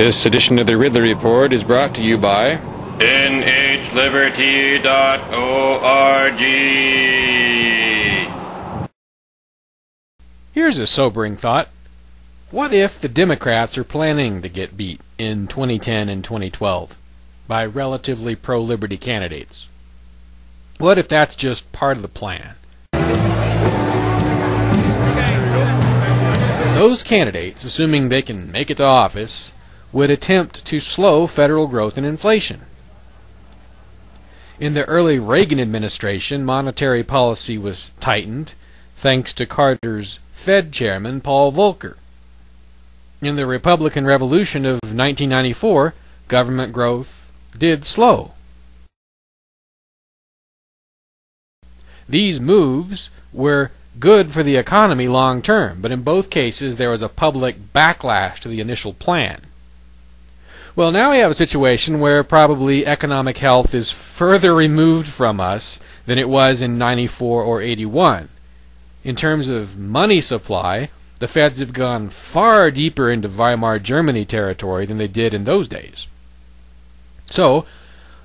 This edition of the Ridley Report is brought to you by nhliberty.org. Here's a sobering thought. What if the Democrats are planning to get beat in 2010 and 2012 by relatively pro-liberty candidates? What if that's just part of the plan? Those candidates, assuming they can make it to office, would attempt to slow federal growth and inflation. In the early Reagan administration, monetary policy was tightened thanks to Carter's Fed chairman, Paul Volcker. In the Republican Revolution of 1994, government growth did slow. These moves were good for the economy long term, but in both cases there was a public backlash to the initial plan. Well, now we have a situation where probably economic health is further removed from us than it was in 94 or 81. In terms of money supply, the Feds have gone far deeper into Weimar Germany territory than they did in those days. So,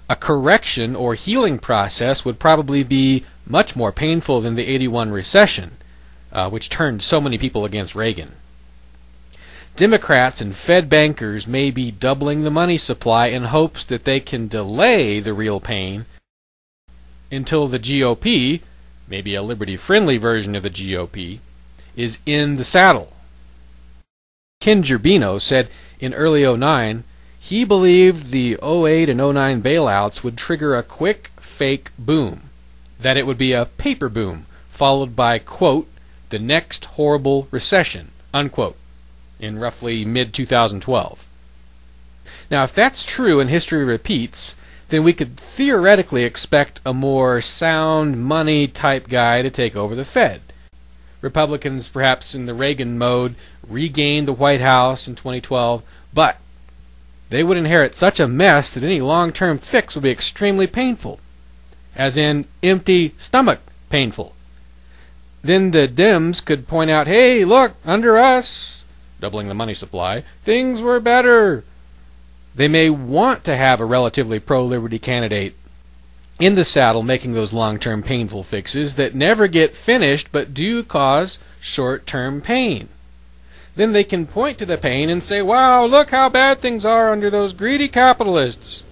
a correction or healing process would probably be much more painful than the 81 recession, which turned so many people against Reagan. Democrats and Fed bankers may be doubling the money supply in hopes that they can delay the real pain until the GOP, maybe a liberty-friendly version of the GOP, is in the saddle. Ken Gerbino said in early 2009 he believed the 2008 and 2009 bailouts would trigger a quick, fake boom, that it would be a paper boom, followed by, quote, the next horrible recession, unquote, in roughly mid-2012. Now, if that's true and history repeats, then we could theoretically expect a more sound money type guy to take over the Fed. Republicans, perhaps in the Reagan mode, regained the White House in 2012, but they would inherit such a mess that any long-term fix would be extremely painful, as in empty stomach painful. Then the Dems could point out, hey, look, under us, doubling the money supply, things were better. They may want to have a relatively pro-liberty candidate in the saddle making those long-term painful fixes that never get finished but do cause short-term pain. Then they can point to the pain and say, wow, look how bad things are under those greedy capitalists.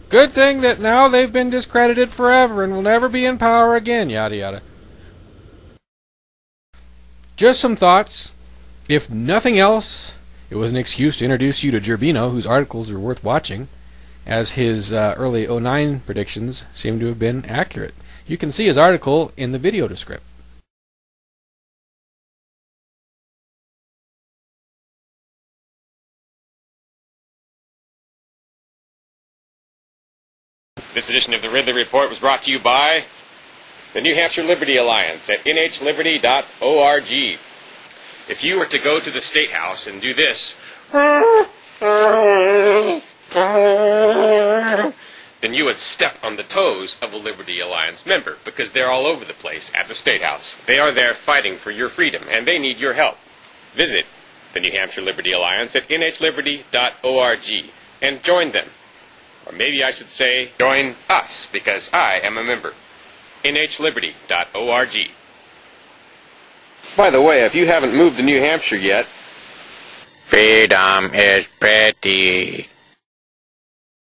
Good thing that now they've been discredited forever and will never be in power again, yada yada. Just some thoughts. If nothing else, it was an excuse to introduce you to Gerbino, whose articles are worth watching, as his early 2009 predictions seem to have been accurate. You can see his article in the video description. This edition of the Ridley Report was brought to you by the New Hampshire Liberty Alliance at nhliberty.org. If you were to go to the State House and do this, then you would step on the toes of a Liberty Alliance member, because they're all over the place at the State House. They are there fighting for your freedom, and they need your help. Visit the New Hampshire Liberty Alliance at nhliberty.org and join them. Or maybe I should say, join us, because I am a member. nhliberty.org. By the way, if you haven't moved to New Hampshire yet, freedom is pretty.